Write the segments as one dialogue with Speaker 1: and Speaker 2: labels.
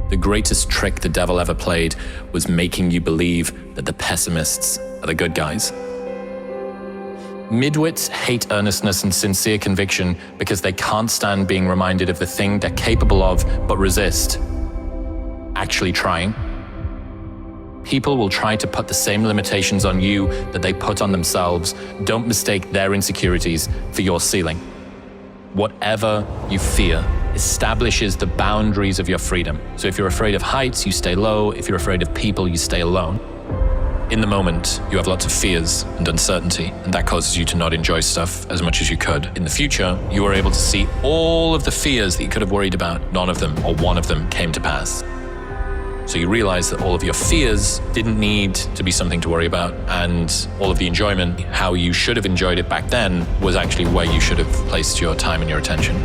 Speaker 1: The greatest trick the devil ever played was making you believe that the pessimists are the good guys. Midwits hate earnestness and sincere conviction because they can't stand being reminded of the thing they're capable of but resist: actually trying. People will try to put the same limitations on you that they put on themselves. Don't mistake their insecurities for your ceiling. Whatever you fear establishes the boundaries of your freedom. So if you're afraid of heights, you stay low. If you're afraid of people, you stay alone. In the moment, you have lots of fears and uncertainty, and that causes you to not enjoy stuff as much as you could. In the future, you are able to see all of the fears that you could have worried about. None of them, or one of them, came to pass. So you realize that all of your fears didn't need to be something to worry about, and all of the enjoyment, how you should have enjoyed it back then, was actually where you should have placed your time and your attention.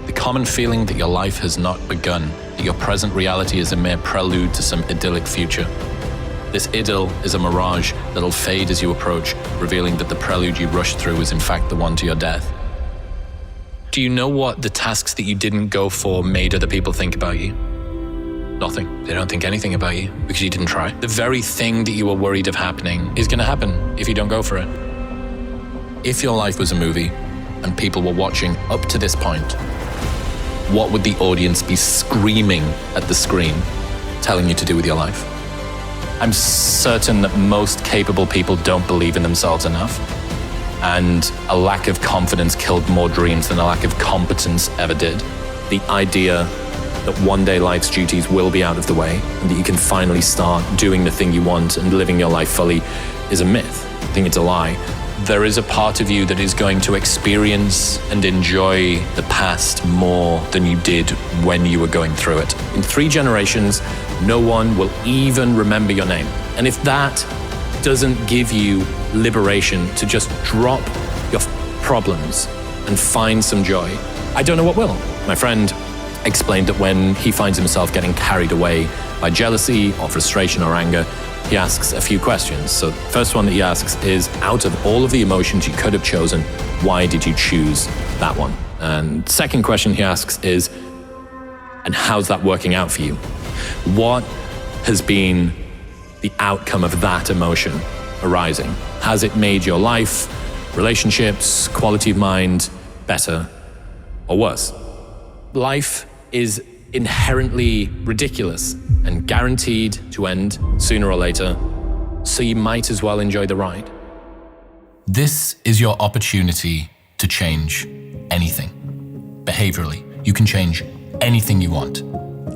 Speaker 1: The common feeling that your life has not begun, that your present reality is a mere prelude to some idyllic future. This idyll is a mirage that'll fade as you approach, revealing that the prelude you rushed through is in fact the one to your death. Do you know what the tasks that you didn't go for made other people think about you? Nothing. They don't think anything about you because you didn't try. The very thing that you were worried of happening is going to happen if you don't go for it. If your life was a movie and people were watching up to this point, what would the audience be screaming at the screen, telling you to do with your life? I'm certain that most capable people don't believe in themselves enough, and a lack of confidence killed more dreams than a lack of competence ever did. The idea that one day life's duties will be out of the way and that you can finally start doing the thing you want and living your life fully is a myth. I think it's a lie. There is a part of you that is going to experience and enjoy the past more than you did when you were going through it. In 3 generations, no one will even remember your name. And if that doesn't give you liberation to just drop your problems and find some joy, I don't know what will. My friend explained that when he finds himself getting carried away by jealousy or frustration or anger, he asks a few questions. So the first one that he asks is, out of all of the emotions you could have chosen, why did you choose that one? And second question he asks is, and how's that working out for you? What has been the outcome of that emotion arising? Has it made your life, relationships, quality of mind better or worse? Life is inherently ridiculous and guaranteed to end sooner or later, so you might as well enjoy the ride. This is your opportunity to change anything. Behaviorally, you can change anything you want.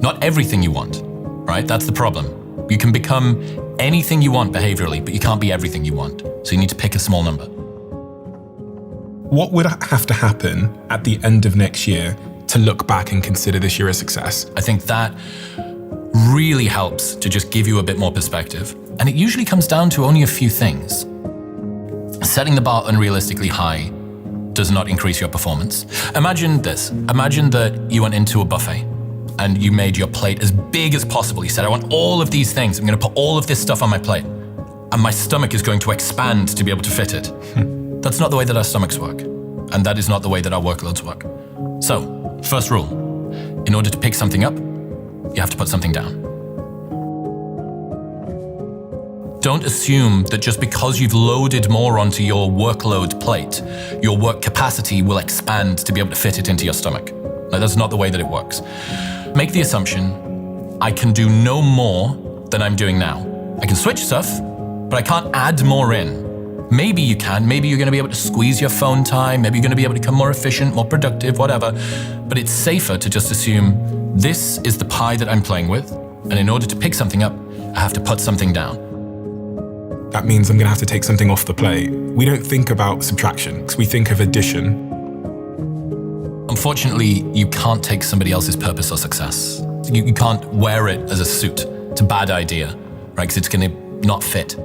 Speaker 1: Not everything you want, right? That's the problem. You can become anything you want behaviorally, but you can't be everything you want. So you need to pick a small number.
Speaker 2: What would have to happen at the end of next year to look back and consider this year a success?
Speaker 1: I think that really helps to just give you a bit more perspective. And it usually comes down to only a few things. Setting the bar unrealistically high does not increase your performance. Imagine this. Imagine that you went into a buffet and you made your plate as big as possible. You said, I want all of these things. I'm going to put all of this stuff on my plate. And my stomach is going to expand to be able to fit it. That's not the way that our stomachs work. And that is not the way that our workloads work. So, first rule, in order to pick something up, you have to put something down. Don't assume that just because you've loaded more onto your workload plate, your work capacity will expand to be able to fit it into your stomach. No, that's not the way that it works. Make the assumption, I can do no more than I'm doing now. I can switch stuff, but I can't add more in. Maybe you can, maybe you're gonna be able to squeeze your phone time, maybe you're gonna be able to become more efficient, more productive, whatever. But it's safer to just assume this is the pie that I'm playing with, and in order to pick something up, I have to put something down.
Speaker 2: That means I'm gonna have to take something off the plate. We don't think about subtraction, because we think of addition.
Speaker 1: Unfortunately, you can't take somebody else's purpose or success. You can't wear it as a suit. It's a bad idea, right? Because it's gonna not fit.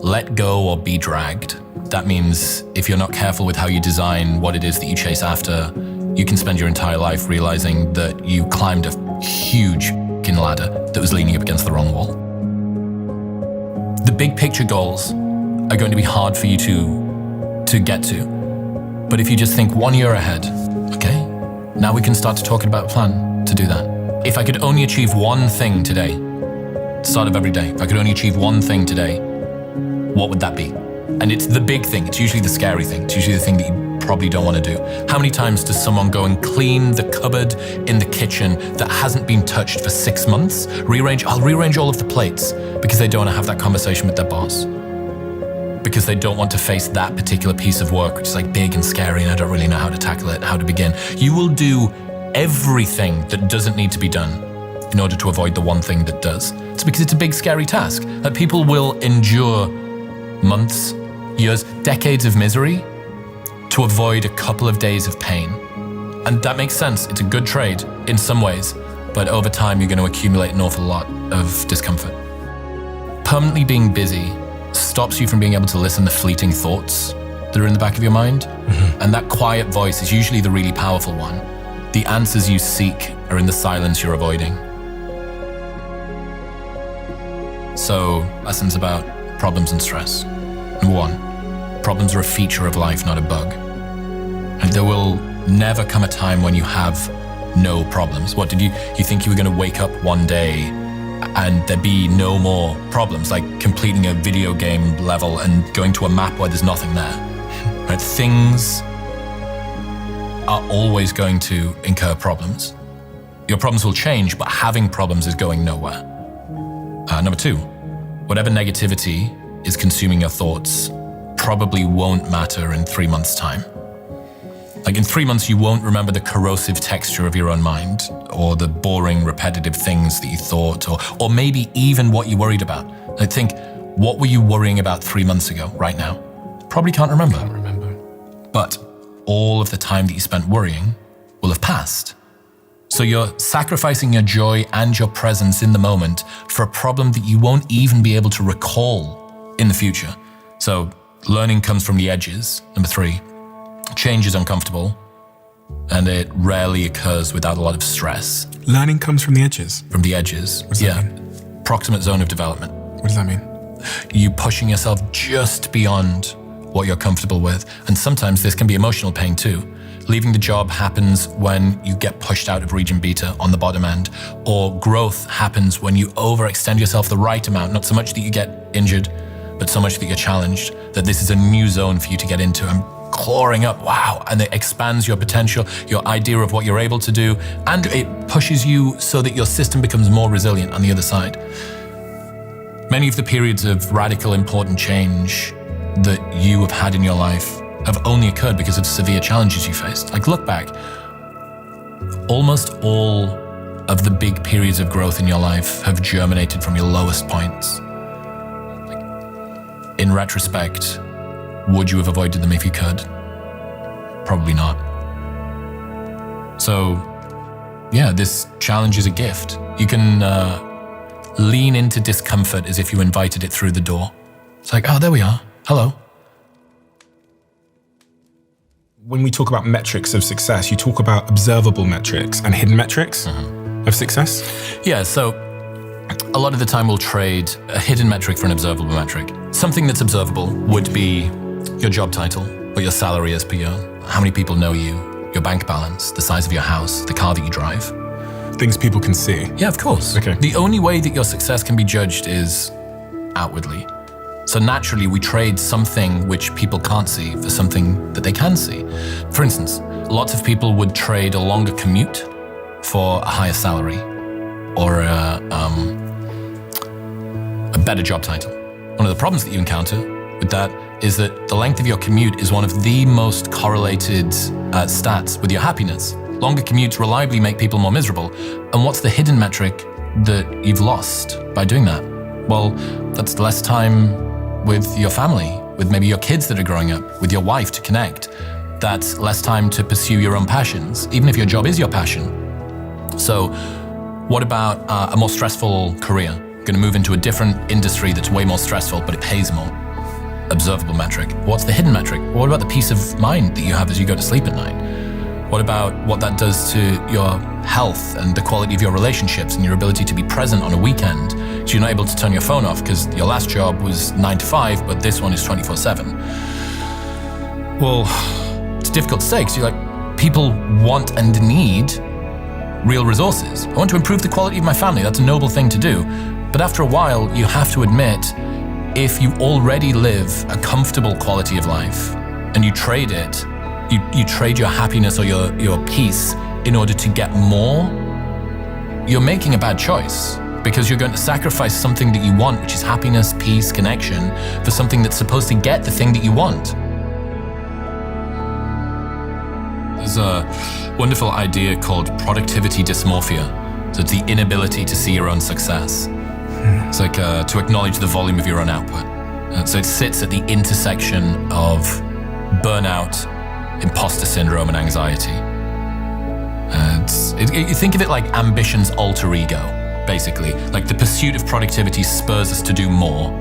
Speaker 1: Let go or be dragged. That means if you're not careful with how you design what it is that you chase after, you can spend your entire life realizing that you climbed a huge fucking ladder that was leaning up against the wrong wall. The big picture goals are going to be hard for you to get to. But if you just think 1 year ahead, okay, now we can start to talk about a plan to do that. If I could only achieve one thing today, start of every day, if I could only achieve one thing today, what would that be? And it's the big thing. It's usually the scary thing. It's usually the thing that you probably don't want to do. How many times does someone go and clean the cupboard in the kitchen that hasn't been touched for 6 months? I'll rearrange all of the plates because they don't want to have that conversation with their boss. Because they don't want to face that particular piece of work, which is like big and scary and I don't really know how to tackle it, how to begin. You will do everything that doesn't need to be done in order to avoid the one thing that does. It's because it's a big, scary task that people will endure months, years, decades of misery to avoid a couple of days of pain. And that makes sense. It's a good trade in some ways, but over time, you're going to accumulate an awful lot of discomfort. Permanently being busy stops you from being able to listen to fleeting thoughts that are in the back of your mind. Mm-hmm. And that quiet voice is usually the really powerful one. The answers you seek are in the silence you're avoiding. So, lessons about problems and stress. Number 1, problems are a feature of life, not a bug. And there will never come a time when you have no problems. What, you think you were going to wake up one day and there'd be no more problems, like completing a video game level and going to a map where there's nothing there? Right? Things are always going to incur problems. Your problems will change, but having problems is going nowhere. Number 2, whatever negativity is consuming your thoughts probably won't matter in 3 months' time. Like in 3 months, you won't remember the corrosive texture of your own mind or the boring, repetitive things that you thought, or maybe even what you worried about. I think, what were you worrying about 3 months ago, right now? Probably can't remember. But all of the time that you spent worrying will have passed. So you're sacrificing your joy and your presence in the moment for a problem that you won't even be able to recall in the future. So learning comes from the edges. Number 3, change is uncomfortable and it rarely occurs without a lot of stress.
Speaker 2: Learning comes from the edges?
Speaker 1: From the edges,
Speaker 2: what does that mean?
Speaker 1: Proximate zone of development.
Speaker 2: What does that mean?
Speaker 1: You pushing yourself just beyond what you're comfortable with. And sometimes this can be emotional pain too. Leaving the job happens when you get pushed out of region beta on the bottom end, or growth happens when you overextend yourself the right amount, not so much that you get injured, but so much that you're challenged, that this is a new zone for you to get into and clawing up, wow, and it expands your potential, your idea of what you're able to do, and it pushes you so that your system becomes more resilient on the other side. Many of the periods of radical, important change that you have had in your life have only occurred because of severe challenges you faced. Like, look back. Almost all of the big periods of growth in your life have germinated from your lowest points. In retrospect, would you have avoided them if you could? Probably not. So, yeah, this challenge is a gift. You can lean into discomfort as if you invited it through the door. It's like, oh, there we are. Hello.
Speaker 2: When we talk about metrics of success, you talk about observable metrics and hidden metrics of success?
Speaker 1: Yeah, so a lot of the time we'll trade a hidden metric for an observable metric. Something that's observable would be your job title, what your salary is per year, how many people know you, your bank balance, the size of your house, the car that you drive.
Speaker 2: Things people can see.
Speaker 1: Yeah, of course.
Speaker 2: Okay.
Speaker 1: The only way that your success can be judged is outwardly. So naturally, we trade something which people can't see for something that they can see. For instance, lots of people would trade a longer commute for a higher salary or a better job title. One of the problems that you encounter with that is that the length of your commute is one of the most correlated stats with your happiness. Longer commutes reliably make people more miserable. And what's the hidden metric that you've lost by doing that? Well, that's less time with your family, with maybe your kids that are growing up, with your wife to connect. That's less time to pursue your own passions, even if your job is your passion. So what about a more stressful career? Going to move into a different industry that's way more stressful, but it pays more. Observable metric. What's the hidden metric? What about the peace of mind that you have as you go to sleep at night? What about what that does to your health and the quality of your relationships and your ability to be present on a weekend? So you're not able to turn your phone off because your last job was 9 to 5, but this one is 24/7. Well, it's difficult to say because you're like, people want and need real resources. I want to improve the quality of my family. That's a noble thing to do. But after a while, you have to admit, if you already live a comfortable quality of life and you trade it, you trade your happiness or your peace in order to get more, you're making a bad choice, because you're going to sacrifice something that you want, which is happiness, peace, connection, for something that's supposed to get the thing that you want. There's a wonderful idea called productivity dysmorphia. So it's the inability to see your own success. It's like to acknowledge the volume of your own output. So it sits at the intersection of burnout, imposter syndrome, and anxiety. You think of it like ambition's alter ego, basically. Like the pursuit of productivity spurs us to do more,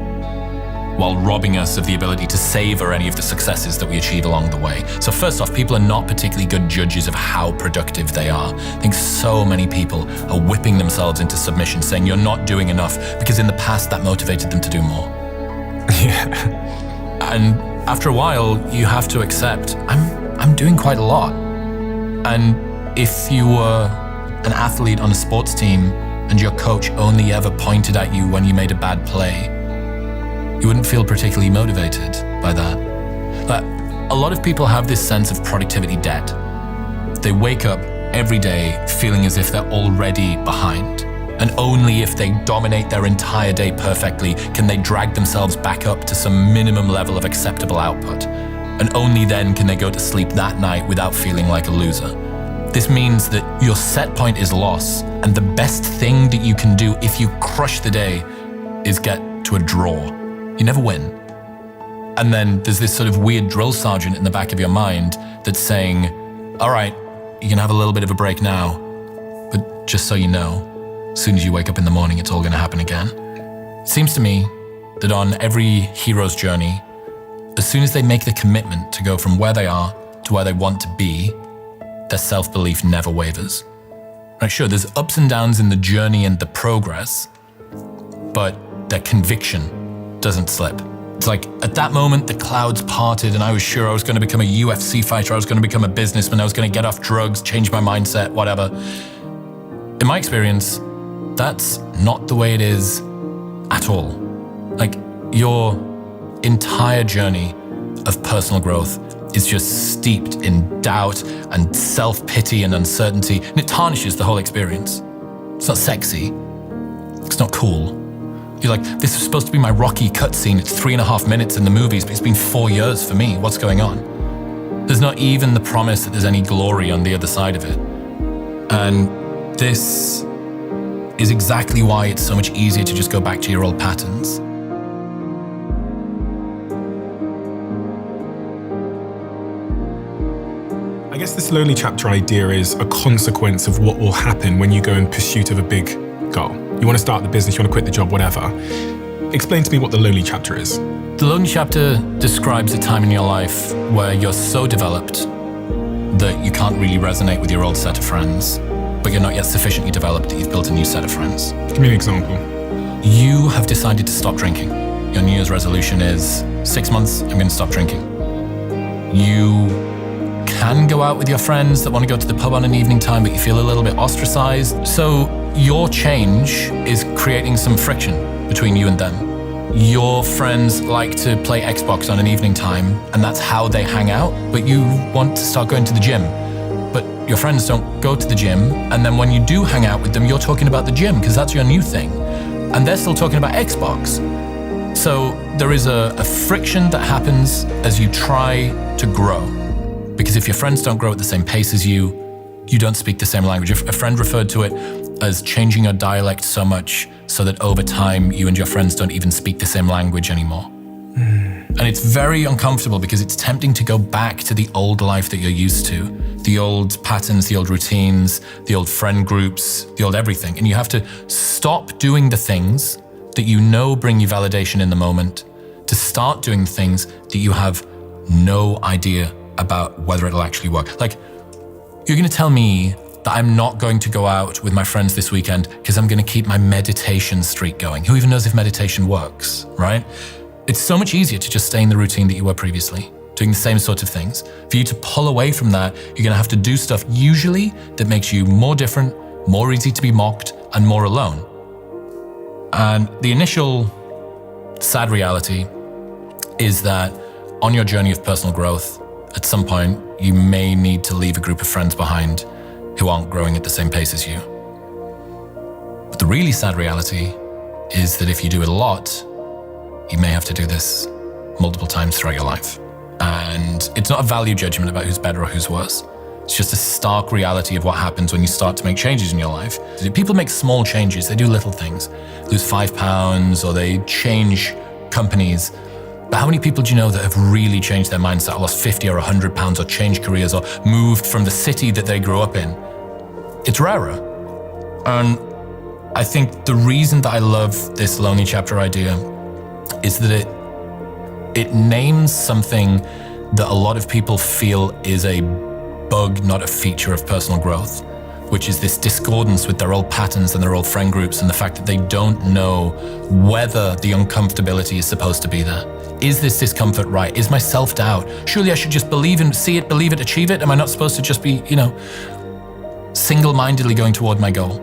Speaker 1: while robbing us of the ability to savor any of the successes that we achieve along the way. So first off, people are not particularly good judges of how productive they are. I think so many people are whipping themselves into submission, saying you're not doing enough, because in the past that motivated them to do more.
Speaker 2: Yeah.
Speaker 1: And after a while, you have to accept, I'm doing quite a lot. And if you were an athlete on a sports team and your coach only ever pointed at you when you made a bad play, you wouldn't feel particularly motivated by that. But a lot of people have this sense of productivity debt. They wake up every day feeling as if they're already behind. And only if they dominate their entire day perfectly can they drag themselves back up to some minimum level of acceptable output. And only then can they go to sleep that night without feeling like a loser. This means that your set point is loss, and the best thing that you can do if you crush the day is get to a draw. You never win. And then there's this sort of weird drill sergeant in the back of your mind that's saying, all right, you can have a little bit of a break now, but just so you know, as soon as you wake up in the morning, it's all going to happen again. It seems to me that on every hero's journey, as soon as they make the commitment to go from where they are to where they want to be, their self-belief never wavers. Right, sure, there's ups and downs in the journey and the progress, but their conviction doesn't slip. It's like, at that moment, the clouds parted and I was sure I was going to become a UFC fighter, I was going to become a businessman, I was going to get off drugs, change my mindset, whatever. In my experience, that's not the way it is at all. Like, your entire journey of personal growth is just steeped in doubt and self-pity and uncertainty, and it tarnishes the whole experience. It's not sexy. It's not cool. You're like, this is supposed to be my Rocky cutscene. It's 3.5 minutes in the movies, but it's been 4 years for me. What's going on? There's not even the promise that there's any glory on the other side of it. And this is exactly why it's so much easier to just go back to your old patterns.
Speaker 2: I guess this lonely chapter idea is a consequence of what will happen when you go in pursuit of a big goal. You want to start the business, you want to quit the job, whatever. Explain to me what the lonely chapter is.
Speaker 1: The lonely chapter describes a time in your life where you're so developed that you can't really resonate with your old set of friends, but you're not yet sufficiently developed that you've built a new set of friends.
Speaker 2: Give me an example.
Speaker 1: You have decided to stop drinking. Your New Year's resolution is 6 months, I'm going to stop drinking. You can go out with your friends that want to go to the pub on an evening time, but you feel a little bit ostracized. So your change is creating some friction between you and them. Your friends like to play Xbox on an evening time, and that's how they hang out, but you want to start going to the gym. But your friends don't go to the gym, and then when you do hang out with them, you're talking about the gym because that's your new thing. And they're still talking about Xbox. So there is a friction that happens as you try to grow. Because if your friends don't grow at the same pace as you, you don't speak the same language. A friend referred to it as changing your dialect so much so that over time you and your friends don't even speak the same language anymore. And it's very uncomfortable because it's tempting to go back to the old life that you're used to, the old patterns, the old routines, the old friend groups, the old everything. And you have to stop doing the things that you know bring you validation in the moment to start doing things that you have no idea about whether it'll actually work. Like, you're going to tell me that I'm not going to go out with my friends this weekend because I'm going to keep my meditation streak going. Who even knows if meditation works, right? It's so much easier to just stay in the routine that you were previously, doing the same sort of things. For you to pull away from that, you're going to have to do stuff usually that makes you more different, more easy to be mocked, and more alone. And the initial sad reality is that on your journey of personal growth, at some point, you may need to leave a group of friends behind who aren't growing at the same pace as you. But the really sad reality is that if you do it a lot, you may have to do this multiple times throughout your life. And it's not a value judgment about who's better or who's worse. It's just a stark reality of what happens when you start to make changes in your life. People make small changes, they do little things, lose 5 pounds, or they change companies. But how many people do you know that have really changed their mindset, lost 50 or 100 pounds, or changed careers, or moved from the city that they grew up in? It's rarer. And I think the reason that I love this lonely chapter idea is that it names something that a lot of people feel is a bug, not a feature of personal growth, which is this discordance with their old patterns and their old friend groups, and the fact that they don't know whether the uncomfortability is supposed to be there. Is this discomfort right? Is my self-doubt? Surely I should just believe and see it, believe it, achieve it? Am I not supposed to just be, single-mindedly going toward my goal?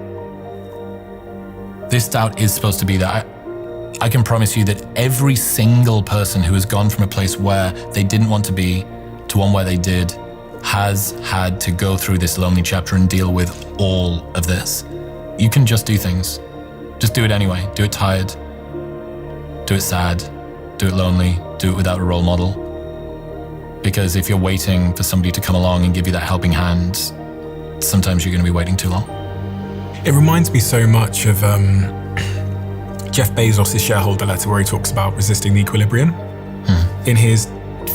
Speaker 1: This doubt is supposed to be there. I can promise you that every single person who has gone from a place where they didn't want to be to one where they did has had to go through this lonely chapter and deal with all of this. You can just do things. Just do it anyway. Do it tired. Do it sad. Do it lonely. Do it without a role model. Because if you're waiting for somebody to come along and give you that helping hand, sometimes you're going to be waiting too long.
Speaker 2: It reminds me so much of Jeff Bezos' shareholder letter, where he talks about resisting the equilibrium. In his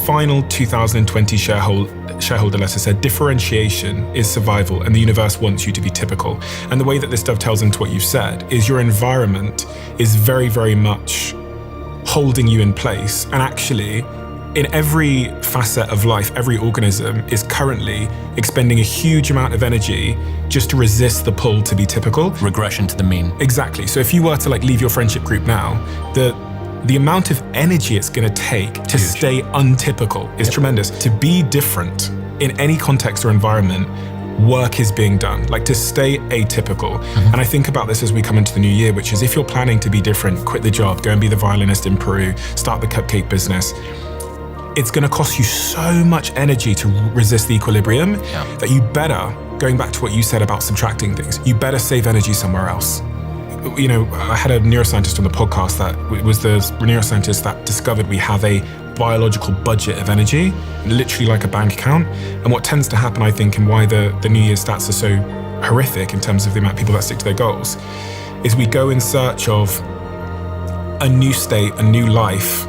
Speaker 2: final 2020 shareholder letter said, differentiation is survival and the universe wants you to be typical. And the way that this dovetails into what you've said is your environment is very, very much holding you in place. And actually, in every facet of life, every organism is currently expending a huge amount of energy just to resist the pull to be typical.
Speaker 1: Regression to the mean.
Speaker 2: Exactly. So if you were to leave your friendship group now, the amount of energy it's going to take to stay untypical is tremendous. To be different in any context or environment, work is being done, to stay atypical. And I think about this as we come into the new year, which is if you're planning to be different, quit the job, go and be the violinist in Peru, start the cupcake business, it's going to cost you so much energy to resist the equilibrium that you better, going back to what you said about subtracting things, you better save energy somewhere else. I had a neuroscientist on the podcast that was the neuroscientist that discovered we have a biological budget of energy, literally like a bank account. And what tends to happen, I think, and why the New Year's stats are so horrific in terms of the amount of people that stick to their goals, is we go in search of a new state, a new life,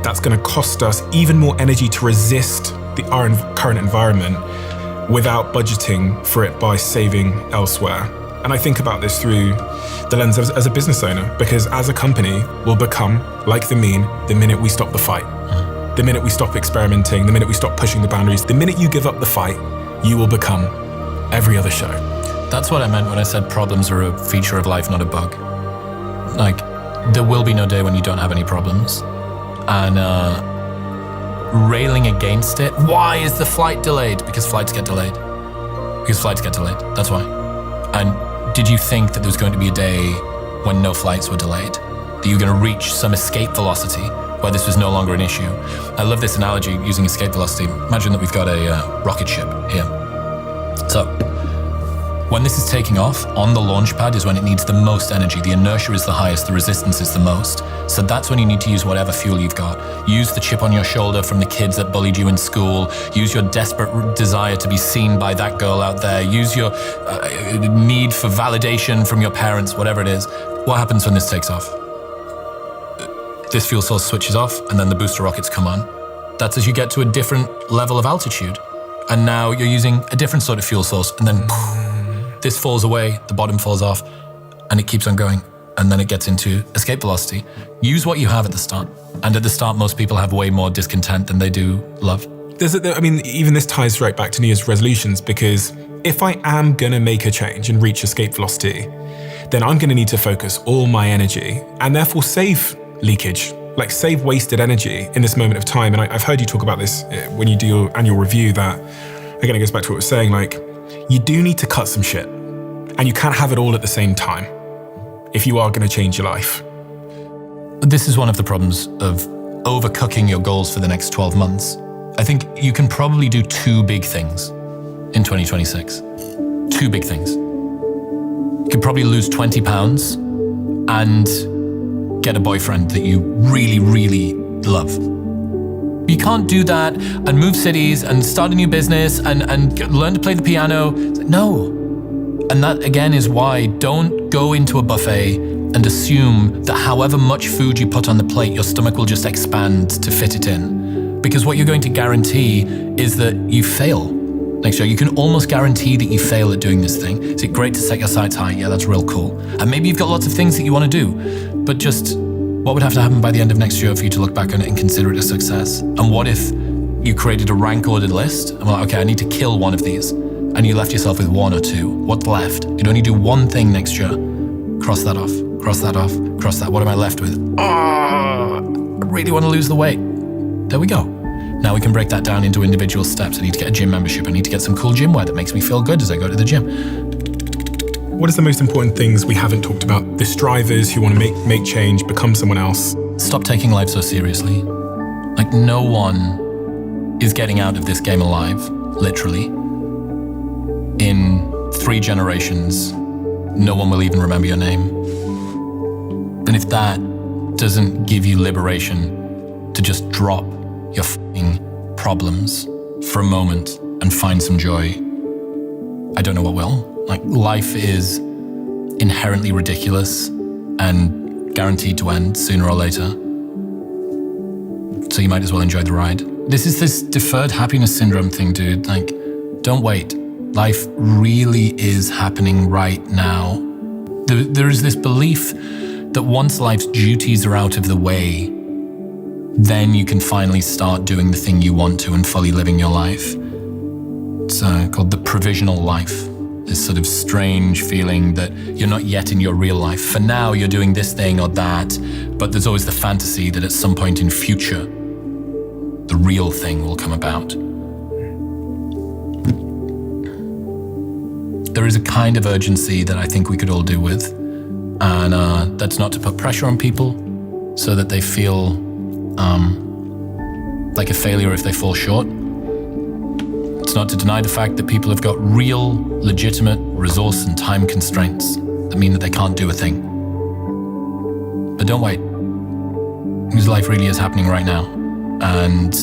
Speaker 2: that's going to cost us even more energy to resist our current environment without budgeting for it by saving elsewhere. And I think about this through the lens as a business owner, because as a company, we'll become like the mean the minute we stop the fight. The minute we stop experimenting, the minute we stop pushing the boundaries, the minute you give up the fight, you will become every other show.
Speaker 1: That's what I meant when I said problems are a feature of life, not a bug. There will be no day when you don't have any problems. And railing against it. Why is the flight delayed? Because flights get delayed. That's why. And did you think that there was going to be a day when no flights were delayed? That you were going to reach some escape velocity where this was no longer an issue? I love this analogy using escape velocity. Imagine that we've got a rocket ship here. So when this is taking off, on the launch pad is when it needs the most energy. The inertia is the highest, the resistance is the most. So that's when you need to use whatever fuel you've got. Use the chip on your shoulder from the kids that bullied you in school. Use your desperate desire to be seen by that girl out there. Use your need for validation from your parents, whatever it is. What happens when this takes off? This fuel source switches off and then the booster rockets come on. That's as you get to a different level of altitude. And now you're using a different sort of fuel source, and then this falls away, the bottom falls off, and it keeps on going. And then it gets into escape velocity. Use what you have at the start. And at the start, most people have way more discontent than they do love.
Speaker 2: Even this ties right back to New Year's resolutions, because if I am going to make a change and reach escape velocity, then I'm going to need to focus all my energy and therefore save leakage, save wasted energy in this moment of time. And I've heard you talk about this when you do your annual review, that, again, it goes back to what I was saying, you do need to cut some shit. And you can't have it all at the same time if you are going to change your life.
Speaker 1: This is one of the problems of overcooking your goals for the next 12 months. I think you can probably do two big things in 2026. Two big things. You could probably lose 20 pounds and get a boyfriend that you really, really love. You can't do that and move cities and start a new business and learn to play the piano. No. And that, again, is why don't go into a buffet and assume that however much food you put on the plate, your stomach will just expand to fit it in. Because what you're going to guarantee is that you fail next year. You can almost guarantee that you fail at doing this thing. Is it great to set your sights high? Yeah, that's real cool. And maybe you've got lots of things that you want to do, but just what would have to happen by the end of next year for you to look back on it and consider it a success? And what if you created a rank ordered list? And like, okay, I need to kill one of these. And you left yourself with one or two. What's left? You'd only do one thing next year. Cross that off, cross that off, cross that. What am I left with? I really want to lose the weight. There we go. Now we can break that down into individual steps. I need to get a gym membership. I need to get some cool gym wear that makes me feel good as I go to the gym.
Speaker 2: What is the most important things we haven't talked about? The strivers who want to make change, become someone else.
Speaker 1: Stop taking life so seriously. Like, no one is getting out of this game alive, literally. In 3 generations, no one will even remember your name. And if that doesn't give you liberation to just drop your f***ing problems for a moment and find some joy, I don't know what will. Like, life is inherently ridiculous and guaranteed to end sooner or later. So you might as well enjoy the ride. This is this deferred happiness syndrome thing, dude. Like, don't wait. Life really is happening right now. There is this belief that once life's duties are out of the way, then you can finally start doing the thing you want to and fully living your life. It's called the provisional life. This sort of strange feeling that you're not yet in your real life. For now, you're doing this thing or that, but there's always the fantasy that at some point in future, the real thing will come about. There is a kind of urgency that I think we could all do with, and that's not to put pressure on people so that they feel like a failure if they fall short. It's not to deny the fact that people have got real, legitimate resource and time constraints that mean that they can't do a thing. But don't wait, because life really is happening right now. And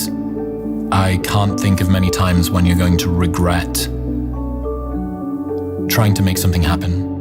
Speaker 1: I can't think of many times when you're going to regret trying to make something happen